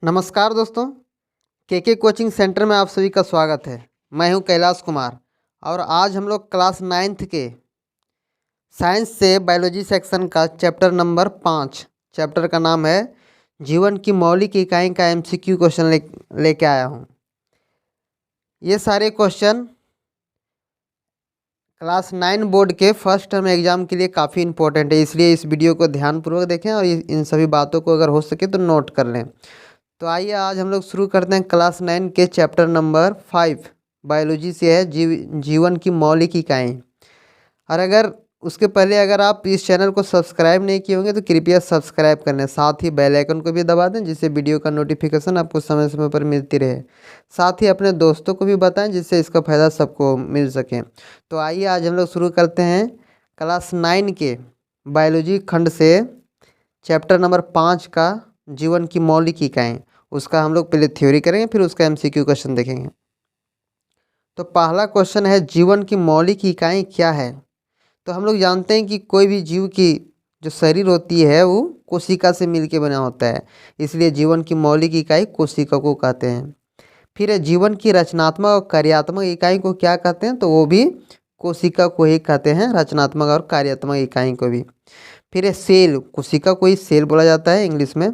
नमस्कार दोस्तों, के कोचिंग सेंटर में आप सभी का स्वागत है। मैं हूं कैलाश कुमार और आज हम लोग क्लास 9th के साइंस से बायोलॉजी सेक्शन का चैप्टर नंबर 5 चैप्टर का नाम है जीवन की मौलिक इकाई का MCQ क्वेश्चन लेके आया हूं। ये सारे क्वेश्चन क्लास 9 बोर्ड के फर्स्ट टर्म एग्ज़ाम के लिए काफ़ी इंपॉर्टेंट है, इसलिए इस वीडियो को ध्यानपूर्वक देखें और इन सभी बातों को अगर हो सके तो नोट कर लें। तो आइए आज हम लोग शुरू करते हैं क्लास 9 के चैप्टर नंबर 5 बायोलॉजी से है जीवन की मौलिक इकाई। और अगर उसके पहले अगर आप इस चैनल को सब्सक्राइब नहीं किए होंगे तो कृपया सब्सक्राइब कर लें, साथ ही बेल आइकन को भी दबा दें जिससे वीडियो का नोटिफिकेशन आपको समय समय पर मिलती रहे। साथ ही अपने दोस्तों को भी बताएं जिससे इसका फ़ायदा सबको मिल सके। तो आइए आज हम लोग शुरू करते हैं क्लास 9 के बायोलॉजी खंड से चैप्टर नंबर 5 का जीवन की मौलिक इकाई। उसका हम लोग पहले थ्योरी करेंगे, फिर उसका MCQ क्वेश्चन देखेंगे। तो पहला क्वेश्चन है जीवन की मौलिक इकाई क्या है। तो हम लोग जानते हैं कि कोई भी जीव की जो शरीर होती है वो कोशिका से मिलके बना होता है, इसलिए जीवन की मौलिक इकाई कोशिका को कहते हैं। फिर जीवन की रचनात्मक और कार्यात्मक इकाई को क्या कहते हैं, तो वो भी कोशिका को ही कहते हैं, रचनात्मक और कार्यात्मक इकाई को भी। फिर सेल, कोशिका को ही सेल बोला जाता है इंग्लिश में।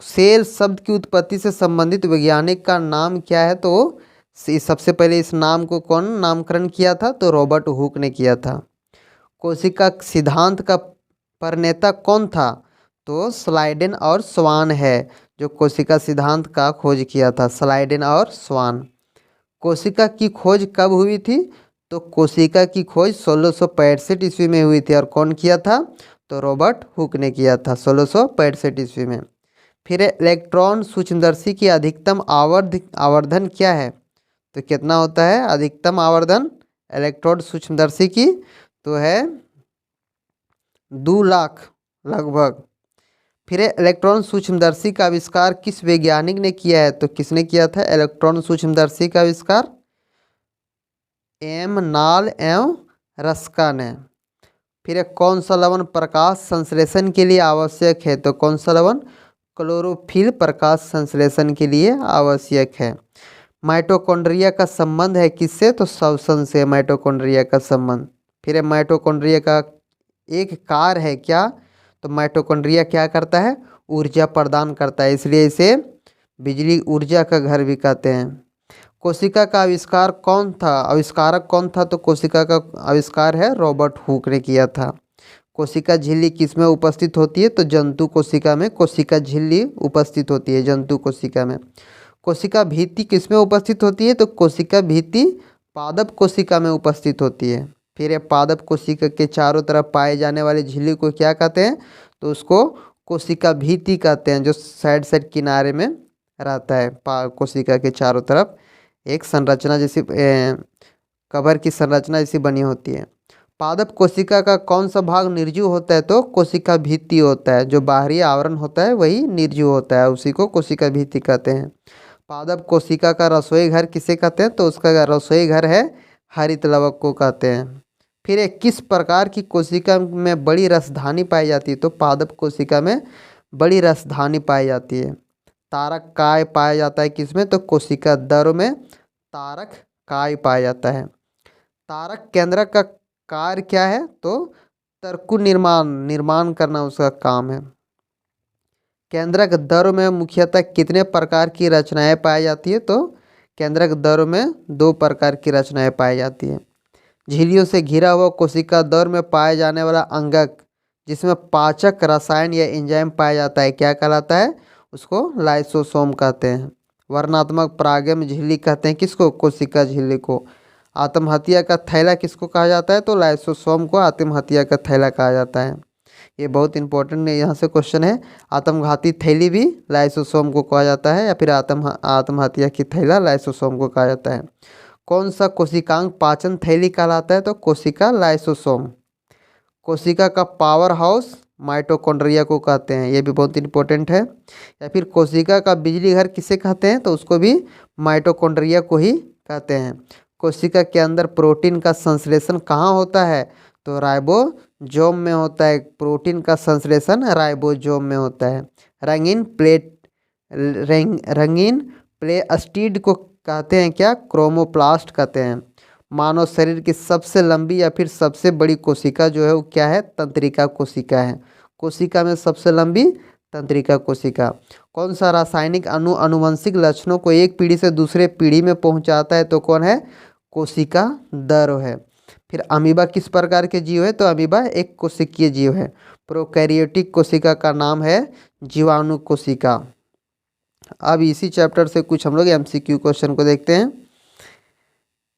सेल शब्द की उत्पत्ति से संबंधित वैज्ञानिक का नाम क्या है, तो सबसे पहले इस नाम को कौन नामकरण किया था, तो रॉबर्ट हुक ने किया था। कोशिका सिद्धांत का प्रणेता कौन था, तो स्लाइडेन और स्वान है जो कोशिका सिद्धांत का खोज किया था, स्लाइडेन और स्वान। कोशिका की खोज कब हुई थी, तो कोशिका की खोज 1665 ईस्वी में हुई थी और कौन किया था, तो रॉबर्ट हुक ने किया था 1665 ईस्वी में। फिर इलेक्ट्रॉन सूक्ष्मदर्शी की अधिकतम आवर्धन क्या है, तो कितना होता है अधिकतम आवर्धन इलेक्ट्रॉन सूक्ष्मदर्शी की, तो है 2 लाख लगभग। फिर इलेक्ट्रॉन सूक्ष्मदर्शी का आविष्कार किस वैज्ञानिक ने किया है, तो किसने किया था इलेक्ट्रॉन सूक्ष्मदर्शी का आविष्कार, एम नाल एवं रस्का ने। फिर कौन सा लवण प्रकाश संश्लेषण के लिए आवश्यक है, तो कौन सा लवण क्लोरोफिल प्रकाश संश्लेषण के लिए आवश्यक है। माइटोकॉन्ड्रिया का संबंध है किससे, तो श्वसन से माइटोकॉन्ड्रिया का संबंध। फिर माइटोकॉन्ड्रिया का एक कार्य है क्या, तो माइटोकॉन्ड्रिया क्या करता है, ऊर्जा प्रदान करता है, इसलिए इसे बिजली ऊर्जा का घर भी कहते हैं। कोशिका का आविष्कार कौन था, आविष्कारक कौन था, तो कोशिका का आविष्कार है रॉबर्ट हुक ने किया था। कोशिका झिल्ली किस में उपस्थित होती है, तो जंतु कोशिका में कोशिका झिल्ली उपस्थित होती है, जंतु कोशिका में। कोशिका भित्ति किस में उपस्थित होती है, तो कोशिका भित्ति पादप कोशिका में उपस्थित होती है। फिर ये पादप कोशिका के चारों तरफ पाए जाने वाली झिल्ली को क्या कहते हैं, तो उसको कोशिका भित्ति कहते हैं, जो साइड किनारे में रहता है कोशिका के चारों तरफ एक संरचना जैसी कवर की संरचना जैसी बनी होती है। पादप कोशिका का कौन सा भाग निर्जीव होता है, तो कोशिका भित्ति होता है, जो बाहरी आवरण होता है वही निर्जीव होता है, उसी को कोशिका भित्ति कहते हैं। पादप कोशिका का रसोई घर किसे कहते हैं, तो उसका रसोई घर है हरित लवक को कहते हैं। फिर एक किस प्रकार की कोशिका में बड़ी रसधानी पाई जाती है, तो पादप कोशिका में बड़ी रसधानी पाई जाती है। तारक काय पाया जाता है किसमें, तो कोशिका दर में तारक काय पाया जाता है। तारक केंद्रक का कार्य क्या है, तो तर्कु निर्माण करना उसका काम है। केंद्रक दर में मुख्यतः कितने प्रकार की रचनाएं पाई जाती है, तो केंद्रक दर में 2 प्रकार की रचनाएं पाई जाती है। झिल्लियों से घिरा हुआ कोशिका दर में पाए जाने वाला अंगक जिसमें पाचक रसायन या एंजाइम पाया जाता है क्या कहलाता है, उसको लाइसोसोम कहते हैं। वर्णात्मक परागम झिल्ली कहते हैं किसको, कोशिका झिल्ली को। आत्महत्या का थैला किसको कहा जाता है, तो लाइसोसोम को आत्महत्या का थैला कहा जाता है। ये बहुत इंपॉर्टेंट यहाँ से क्वेश्चन है। आत्मघाती थैली भी लाइसोसोम को कहा जाता है, या फिर आत्महत्या की थैला लाइसोसोम को कहा जाता है। कौन सा कोशिकांग पाचन थैली कहलाता है, तो कोशिका लाइसोसोम। कोशिका का पावर हाउस माइटोकॉन्ड्रिया को कहते हैं, ये भी बहुत इंपॉर्टेंट है। या फिर कोशिका का बिजली घर किसे कहते हैं, तो उसको भी माइटोकॉन्ड्रिया को ही कहते हैं। कोशिका के अंदर प्रोटीन का संश्लेषण कहाँ होता है, तो राइबोसोम में होता है। प्रोटीन का संश्लेषण राइबोसोम में होता है। रंगीन रंगीन प्लेस्टिड को कहते हैं क्या? क्रोमोप्लास्ट कहते हैं। मानव शरीर की सबसे लंबी या फिर सबसे बड़ी कोशिका जो है वो क्या है? तंत्रिका कोशिका है। कोशिका में सबसे लंबी तंत्रिका कोशिका। कौन सा रासायनिक अणु आनुवंशिक लक्षणों को एक पीढ़ी से दूसरे पीढ़ी में पहुंचाता है? तो कौन है? कोशिका दर है। फिर अमीबा किस प्रकार के जीव है? तो अमीबा एक कोशिकीय जीव है। प्रोकैरियोटिक कोशिका का नाम है जीवाणु कोशिका। अब इसी चैप्टर से कुछ हम लोग एमसीक्यू क्वेश्चन को देखते हैं।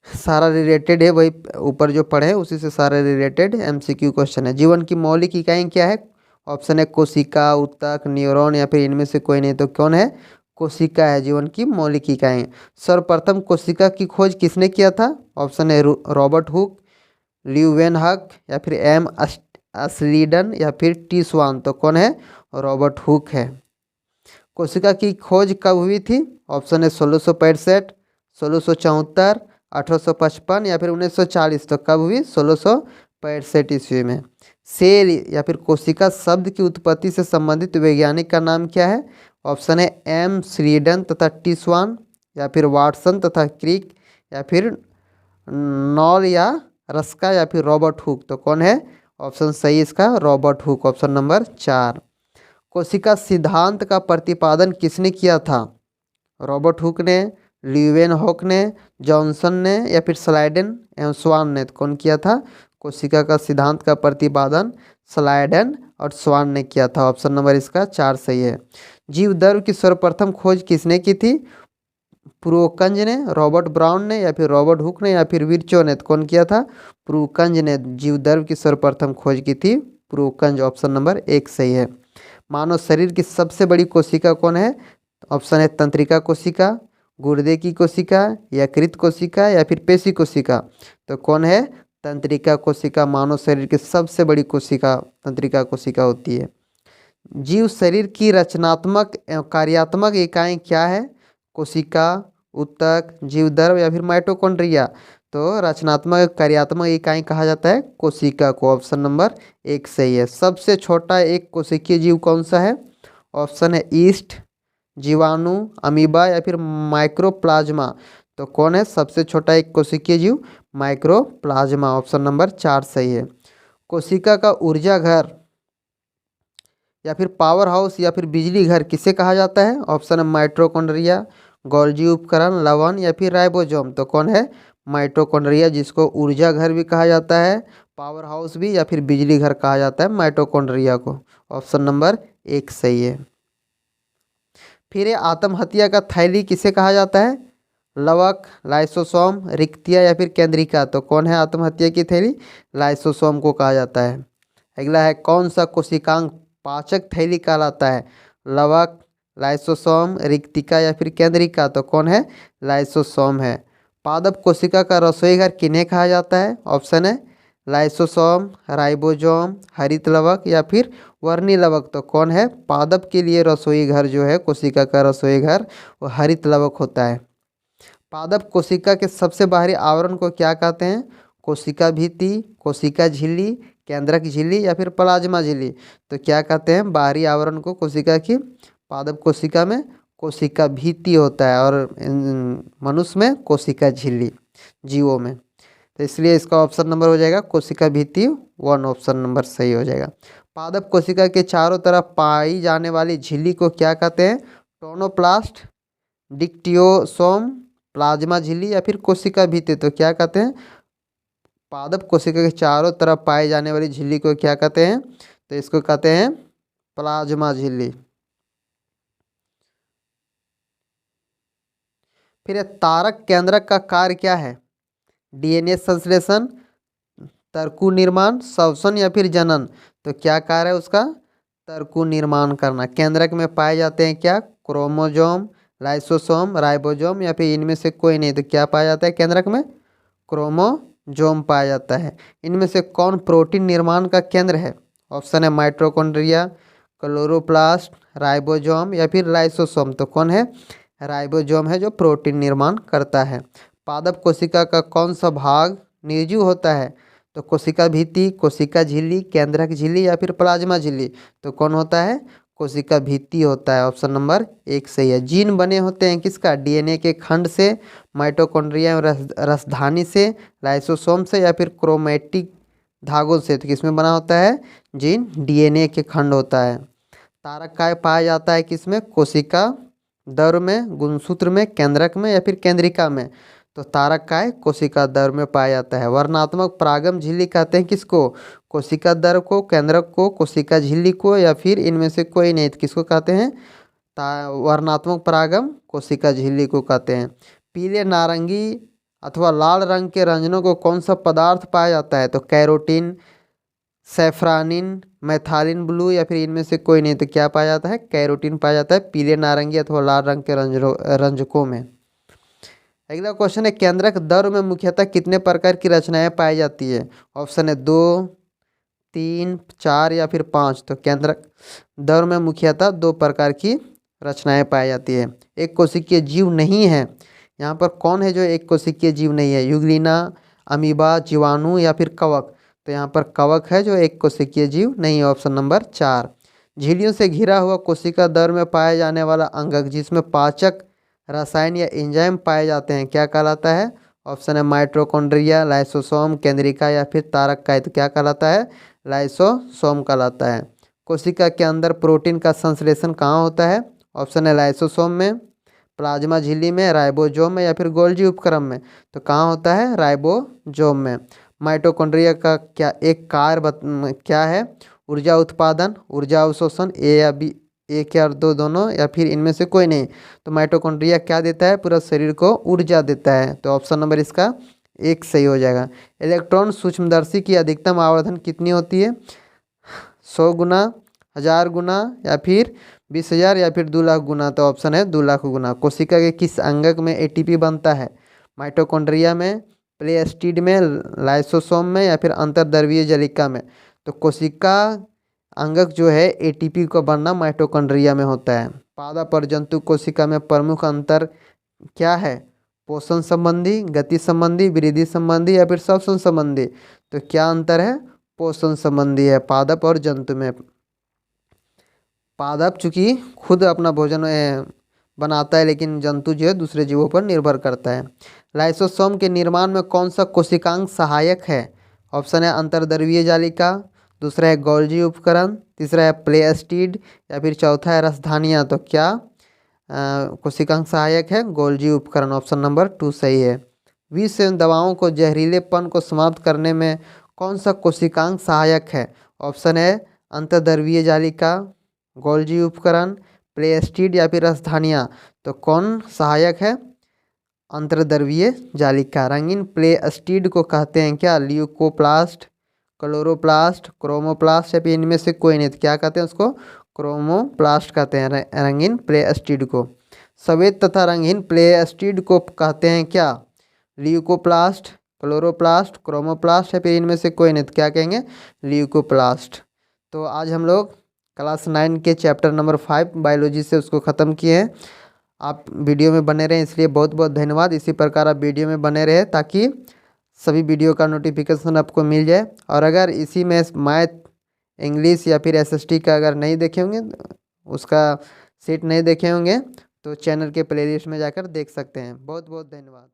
सारा रिलेटेड है, वही ऊपर जो पढ़े उसी से सारा रिलेटेड एमसीक्यू क्वेश्चन है। जीवन की मौलिक इकाई क्या है? ऑप्शन है कोशिका, ऊतक, न्यूरॉन या फिर इनमें से कोई नहीं। तो कौन है? कोशिका है जीवन की मौलिक इकाई। सर्वप्रथम कोशिका की खोज किसने किया था? ऑप्शन है रॉबर्ट हुक, ल्यूवेनहक या फिर एम अस्लीडन या फिर टी स्वान। तो कौन है? रॉबर्ट हुक है। कोशिका की खोज कब हुई थी? ऑप्शन है 1665, 1674, 1855 या फिर 1940। तो कब हुई? 1665 ईस्वी में। सेल या फिर कोशिका शब्द की उत्पत्ति से संबंधित वैज्ञानिक का नाम क्या है? ऑप्शन है एम स्लीडन तथा टी स्वान या फिर वाटसन तथा क्रिक या फिर नॉल या रस्का या फिर रॉबर्ट हुक। तो कौन है? ऑप्शन सही इसका रॉबर्ट हुक, ऑप्शन नंबर 4। कोशिका सिद्धांत का प्रतिपादन किसने किया था? रॉबर्ट हुक ने, ल्यूवेनहॉक ने, जॉनसन ने या फिर स्लाइडन एवं स्वान ने। तो कौन किया था? कोशिका का सिद्धांत का प्रतिपादन स्लाइडन और स्वान ने किया था। ऑप्शन नंबर इसका 4 सही है। जीव द्रव्य की सर्वप्रथम खोज किसने की थी? प्रोकंज ने, रॉबर्ट ब्राउन ने या फिर रॉबर्ट हुक ने या फिर विर्चो ने। तो कौन किया था? प्रोकंज ने जीव द्रव्य की सर्वप्रथम खोज की थी, प्रोकंज, ऑप्शन नंबर 1 सही है। मानव शरीर की सबसे बड़ी कोशिका कौन है? ऑप्शन है तंत्रिका कोशिका, गुर्दे की कोशिका, यकृत कोशिका या फिर पेशी कोशिका। तो कौन है? तंत्रिका कोशिका मानव शरीर की सबसे बड़ी कोशिका तंत्रिका कोशिका होती है। जीव शरीर की रचनात्मक एवं कार्यात्मक इकाई क्या है? कोशिका, ऊतक, जीवद्रव्य या फिर माइटोकॉन्ड्रिया। तो रचनात्मक कार्यात्मक इकाई कहा जाता है कोशिका को, ऑप्शन नंबर 1 सही है। सबसे छोटा एक कोशिकीय जीव कौन सा है? ऑप्शन है ईस्ट, जीवाणु, अमीबा या फिर माइक्रोप्लाज्मा। तो कौन है सबसे छोटा एक कोशिकीय जीव? माइक्रोप्लाज्मा, ऑप्शन नंबर 4 सही है। कोशिका का ऊर्जा घर या फिर पावर हाउस या फिर बिजली घर किसे कहा जाता है? ऑप्शन है माइटोकॉन्ड्रिया, गोल्जी उपकरण, लवण या फिर राइबोसोम। तो कौन है? माइटोकॉन्ड्रिया, जिसको ऊर्जा घर भी कहा जाता है, पावर हाउस भी या फिर बिजली घर कहा जाता है माइटोकॉन्ड्रिया को, ऑप्शन नंबर 1 सही है। फिर आत्महत्या का थैली किसे कहा जाता है? लवक, लाइसोसोम, रिक्तिया या फिर केंद्रिका। तो कौन है आत्महत्या की थैली? लाइसोसोम को कहा जाता है। अगला है कौन सा कोशिकांग पाचक थैली कहलाता है? लवक, लाइसोसोम, रिक्तिका या फिर केंद्रिका। तो कौन है? लाइसोसोम है। पादप कोशिका का रसोई घर किन्हें कहा जाता है? ऑप्शन है लाइसोसोम, राइबोसोम, हरित लवक या फिर वर्णी लवक। तो कौन है? पादप के लिए रसोई घर जो है कोशिका का रसोई घर वो हरित लवक होता है। पादप कोशिका के सबसे बाहरी आवरण को क्या कहते हैं? कोशिका भित्ति, कोशिका झिल्ली, केंद्रक झिल्ली या फिर प्लाज्मा झिल्ली। तो क्या कहते हैं बाहरी आवरण को कोशिका की? पादप कोशिका में कोशिका भित्ति होता है और मनुष्य में कोशिका झिल्ली, जीवों में। तो इसलिए इसका ऑप्शन नंबर हो जाएगा कोशिका भित्ति 1, ऑप्शन नंबर सही हो जाएगा। पादप कोशिका के चारों तरफ पाई जाने वाली झिल्ली को क्या कहते हैं? टोनोप्लास्ट, डिक्टियोसोम, प्लाज्मा झिल्ली या फिर कोशिका भित्ति। तो क्या कहते हैं? पादप कोशिका के चारों तरफ पाई जाने वाली झिल्ली को क्या कहते हैं? तो इसको कहते हैं प्लाज्मा झिल्ली। फिर तारक केंद्रक का कार्य क्या है? डीएनए संश्लेषण, तर्कु निर्माण, श्वसन या फिर जनन। तो क्या कार्य है उसका? तर्कु निर्माण करना। केंद्रक में पाए जाते हैं क्या? क्रोमोसोम, लाइसोसोम, राइबोसोम या फिर इनमें से कोई नहीं। तो क्या पाया जाता है केंद्रक में? क्रोमोसोम पाया जाता है। इनमें से कौन प्रोटीन निर्माण का केंद्र है? ऑप्शन है माइटोकॉन्ड्रिया, क्लोरोप्लास्ट, राइबोसोम या फिर लाइसोसोम। तो कौन है? राइबोसोम है जो प्रोटीन निर्माण करता है। पादप कोशिका का कौन सा भाग निर्जीव होता है? तो कोशिका भित्ति, कोशिका झिल्ली, केंद्रक झिल्ली या फिर प्लाज्मा झिल्ली। तो कौन होता है? कोशिका भित्ति होता है। ऑप्शन नंबर 1 सही है। जीन बने होते हैं किसका? डीएनए के खंड से, माइटोकॉन्ड्रिया रसधानी से, लाइसोसोम से या फिर क्रोमैटिक धागों से। तो किसमें बना होता है? जीन डीएनए के खंड होता है। तारक काय पाया जाता है किसमें? कोशिका द्रव्य में, गुणसूत्र में, केंद्रक में या फिर केंद्रिका में। तो तारक काय कोशिका द्रव्य में पाया जाता है। वर्णात्मक परागम झिल्ली कहते हैं किसको? कोशिका द्रव्य को, केंद्रक को, कोशिका झिल्ली को या फिर इनमें से कोई नहीं। तो किसको कहते हैं? वर्णात्मक परागम कोशिका झिल्ली को कहते हैं। पीले, नारंगी अथवा लाल रंग के रंजनों को कौन सा पदार्थ पाया जाता है? तो कैरोटीन, सैफ्रानिन, मैथालिन ब्लू या फिर इनमें से कोई नहीं। तो क्या पाया जाता है? कैरोटीन पाया जाता है पीले, नारंगी अथवा लाल रंग के रंजकों में। अगला क्वेश्चन है, केंद्रक द्रव्य में मुख्यतः कितने प्रकार की रचनाएं पाई जाती है? ऑप्शन है 2, 3, 4 या फिर 5। तो केंद्रक द्रव्य में मुख्यतः 2 प्रकार की रचनाएं पाई जाती है। एक कोशिकीय जीव नहीं है। यहाँ पर कौन है जो एक कोशिकीय जीव नहीं है? यूग्लिना, अमीबा, जीवाणु या फिर कवक। तो यहाँ पर कवक है जो एक कोशिकीय जीव नहीं है। Option number 4। झिल्लियों से घिरा हुआ कोशिका द्रव्य में पाया जाने वाला अंगक जिसमें पाचक, रसायन या एंजाइम पाए जाते हैं क्या कहलाता है? ऑप्शन है माइटोकॉन्ड्रिया, लाइसोसोम, केंद्रिका या फिर तारक काय। तो क्या कहलाता है? लाइसोसोम कहलाता है। कोशिका के अंदर प्रोटीन का संश्लेषण कहाँ होता है? ऑप्शन है लाइसोसोम में, प्लाज्मा झिल्ली में, राइबोसोम में या फिर गोल्जी उपक्रम में। तो कहाँ होता है? राइबोसोम में। माइटोकॉन्ड्रिया का क्या एक कार्य क्या है? ऊर्जा उत्पादन, ऊर्जा अवशोषण, ए या बी, एक या दो दोनों या फिर इनमें से कोई नहीं। तो माइटोकॉन्ड्रिया क्या देता है? पूरा शरीर को ऊर्जा देता है। तो ऑप्शन नंबर इसका 1 सही हो जाएगा। इलेक्ट्रॉन सूक्ष्मदर्शी की अधिकतम आवर्धन कितनी होती है? 100 गुना, 1000 गुना या फिर 20,000 या फिर 2 लाख गुना। तो ऑप्शन है 2 लाख गुना। कोशिका के किस अंगक में एटीपी बनता है? माइटोकॉन्ड्रिया में, प्लेस्टिड में, लाइसोसोम में या फिर अंतर्द्रवीय जालिका में। तो कोशिका अंगक जो है एटीपी का बनना माइटोकॉन्ड्रिया में होता है। पादप और जंतु कोशिका में प्रमुख अंतर क्या है? पोषण संबंधी, गति संबंधी, वृद्धि संबंधी या फिर श्वसन संबंधी। तो क्या अंतर है? पोषण संबंधी है पादप और जंतु में। पादप चूंकि खुद अपना भोजन बनाता है लेकिन जंतु जो है दूसरे जीवों पर निर्भर करता है। लाइसोसोम के निर्माण में कौन सा कोशिकांग सहायक है? ऑप्शन है अंतर्द्रवीय जालिका, दूसरा है गोल्जी उपकरण, तीसरा है प्लेस्टिड या फिर चौथा है रसधानियाँ। तो क्या कोशिकांग सहायक है? गोल्जी उपकरण। ऑप्शन नंबर 2 सही है। विष एवं दवाओं को जहरीलेपन को समाप्त करने में कौन सा कोशिकांग सहायक है? ऑप्शन है अंतर्द्रवीय जालिका, गोल्जी उपकरण, प्लेस्टिड या फिर रसधानियाँ। तो कौन सहायक है? अंतर्द्रवीय जालिका। रंगीन प्लेस्टिड को कहते हैं क्या? ल्यूकोप्लास्ट, क्लोरोप्लास्ट, क्रोमोप्लास्ट या फिर इनमें से कोई नहीं। तो क्या कहते हैं उसको? क्रोमोप्लास्ट कहते हैं रंगीन प्लेस्टिड को। सफेद तथा रंगीन प्लेस्टिड को कहते हैं क्या? ल्यूकोप्लास्ट, क्लोरोप्लास्ट, क्रोमोप्लास्ट या फिर इनमें से कोई नहीं। तो क्या कहेंगे? ल्यूकोप्लास्ट। तो आज हम लोग क्लास 9 के चैप्टर नंबर 5 बायोलॉजी से उसको ख़त्म किए हैं। आप वीडियो में बने रहें इसलिए बहुत बहुत धन्यवाद। इसी प्रकार आप वीडियो में बने रहे ताकि सभी वीडियो का नोटिफिकेशन आपको मिल जाए। और अगर इसी में मैथ, इंग्लिश या फिर एसएसटी का अगर नहीं देखे होंगे, उसका सीट नहीं देखे होंगे तो चैनल के प्लेलिस्ट में जाकर देख सकते हैं। बहुत बहुत धन्यवाद।